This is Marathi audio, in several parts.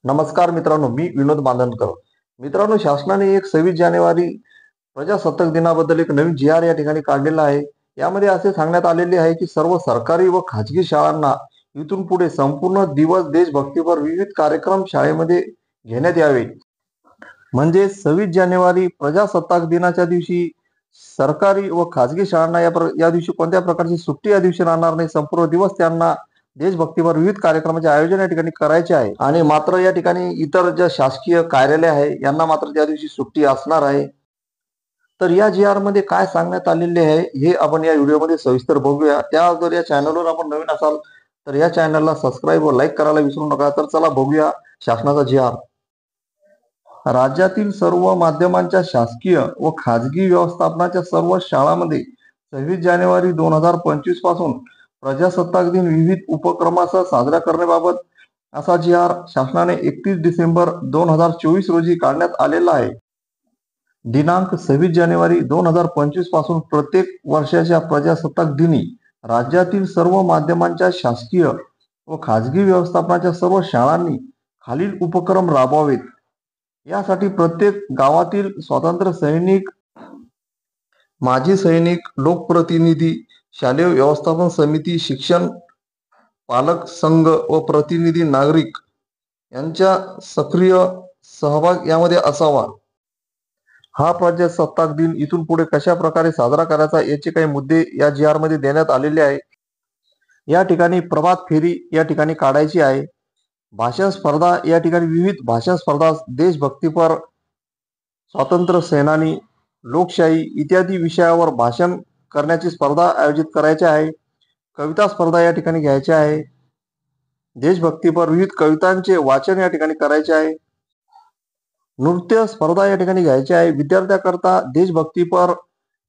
नमस्कार मित्रांनो, मी विनोद बांधनकर. मित्रांनो, शासनाने 26 जानेवारी प्रजासत्ताक दिनाबद्दल एक नवीन जी आर या ठिकाणी काढलेला आहे. यामध्ये असे सांगण्यात आलेले आहे की सर्व सरकारी व खाजगी शाळांना इथून पुढे संपूर्ण दिवस देशभक्तीपर विविध कार्यक्रम शाळेमध्ये घेण्यात यावे. म्हणजे 26 जानेवारी प्रजासत्ताक दिनाच्या दिवशी सरकारी व खाजगी शाळांना या दिवशी कोणत्या प्रकारची सुट्टी या दिवशी राहणार नाही. संपूर्ण दिवस त्यांना देशभक्तीपर विविध कार्यक्रमाचे आयोजन या ठिकाणी करायचे आहे. आणि मात्र या ठिकाणी इतर ज्या शासकीय कार्यालय आहे यांना मात्र त्या दिवशी सुट्टी असणार आहे. तर या जी आर मध्ये काय सांगण्यात आलेले आहे हे आपण या व्हिडिओमध्ये सविस्तर बघूया. त्या अगोदर या चॅनलवर आपण नवीन असाल तर या चॅनलला सबस्क्राईब व लाईक करायला विसरू नका. तर चला बघूया शासनाचा जी आर. राज्यातील सर्व माध्यमांच्या शासकीय व खाजगी व्यवस्थापनाच्या सर्व शाळांमध्ये 26 जानेवारी 2025 पासून प्रजासत्ताक दिन विविध उपक्रमासह साजरा करण्याबाबत असा जी आर शासनाने 31 डिसेंबर 2024 रोजी काढण्यात आलेला आहे. दिनांक 26 जानेवारी 2025 पासून प्रत्येक वर्षाच्या प्रजासत्ताक दिनी राज्यातील सर्व माध्यमांच्या शासकीय व खाजगी व्यवस्थापनाच्या सर्व शाळांनी खालील उपक्रम राबवावेत. यासाठी प्रत्येक गावातील स्वातंत्र्य सैनिक, माजी सैनिक, लोकप्रतिनिधी, शालेय व्यवस्थापन समिती, शिक्षण पालक संघ व प्रतिनिधी नागरिक यांचा सक्रिय सहभाग यामध्ये असावा. हा प्रजासत्ताक दिन इथून पुढे कशा प्रकारे साजरा करायचा याचे काही मुद्दे या जी आर मध्ये देण्यात आलेले आहे. या ठिकाणी प्रभात फेरी या ठिकाणी काढायची आहे. भाषण स्पर्धा या ठिकाणी विविध भाषण स्पर्धा, देशभक्तीपर, स्वातंत्र्य सेनानी, लोकशाही इत्यादी विषयावर भाषण करण्याची स्पर्धा आयोजित करायची आहे. कविता स्पर्धा या ठिकाणी घ्यायची आहे. देशभक्तीपर विविध कवितांचे वाचन या ठिकाणी करायचे आहे. नृत्य स्पर्धा या ठिकाणी घ्यायची आहे. विद्यार्थ्यांकरता देशभक्तीपर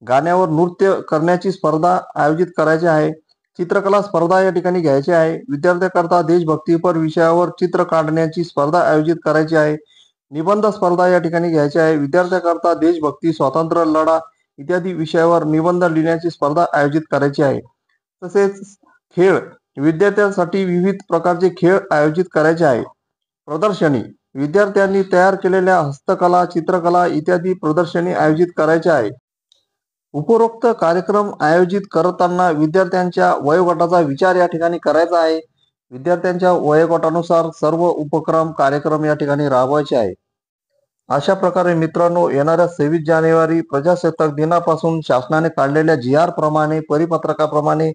गाण्यावर नृत्य करण्याची स्पर्धा आयोजित करायची आहे. चित्रकला स्पर्धा या ठिकाणी घ्यायची आहे. विद्यार्थ्यांकरता देशभक्तीपर विषयावर चित्र काढण्याची स्पर्धा आयोजित करायची आहे. निबंध स्पर्धा या ठिकाणी घ्यायची आहे. विद्यार्थ्यांकरता देशभक्ती, स्वातंत्र्य लढा इत्यादी विषयावर निबंध लिहिण्याची स्पर्धा आयोजित करायची आहे. तसेच खेळ, विद्यार्थ्यांसाठी विविध प्रकारचे खेळ आयोजित करायचे आहे. प्रदर्शनी, विद्यार्थ्यांनी तयार केलेल्या हस्तकला, चित्रकला इत्यादी प्रदर्शनी आयोजित करायचे आहे. उपरोक्त कार्यक्रम आयोजित करताना विद्यार्थ्यांच्या वयोगटाचा विचार या ठिकाणी करायचा आहे. विद्यार्थ्यांच्या वयोगटानुसार सर्व उपक्रम कार्यक्रम या ठिकाणी राबवायचे आहे. अशा प्रकारे मित्रांनो, येणाऱ्या 26 जानेवारी प्रजासत्ताक दिनापासून शासनाने काढलेल्या जी आर प्रमाणे, परिपत्रकाप्रमाणे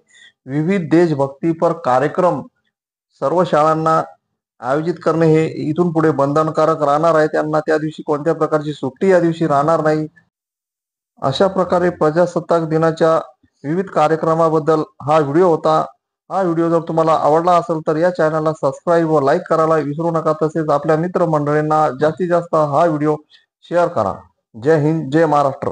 विविध देशभक्तीपर कार्यक्रम सर्व शाळांना आयोजित करणे हे इथून पुढे बंधनकारक राहणार आहे. त्यांना त्या दिवशी कोणत्या प्रकारची सुट्टी या दिवशी राहणार नाही. अशा प्रकारे प्रजासत्ताक दिनाच्या विविध कार्यक्रमाबद्दल हा व्हिडिओ होता. हा व्हिडिओ जर तुम्हाला आवडला असेल तर या चॅनलला सबस्क्राईब व लाईक करायला विसरू नका. तसेच आपल्या मित्रमंडळींना जास्तीत जास्त हा व्हिडिओ शेअर करा. जय हिंद, जय महाराष्ट्र.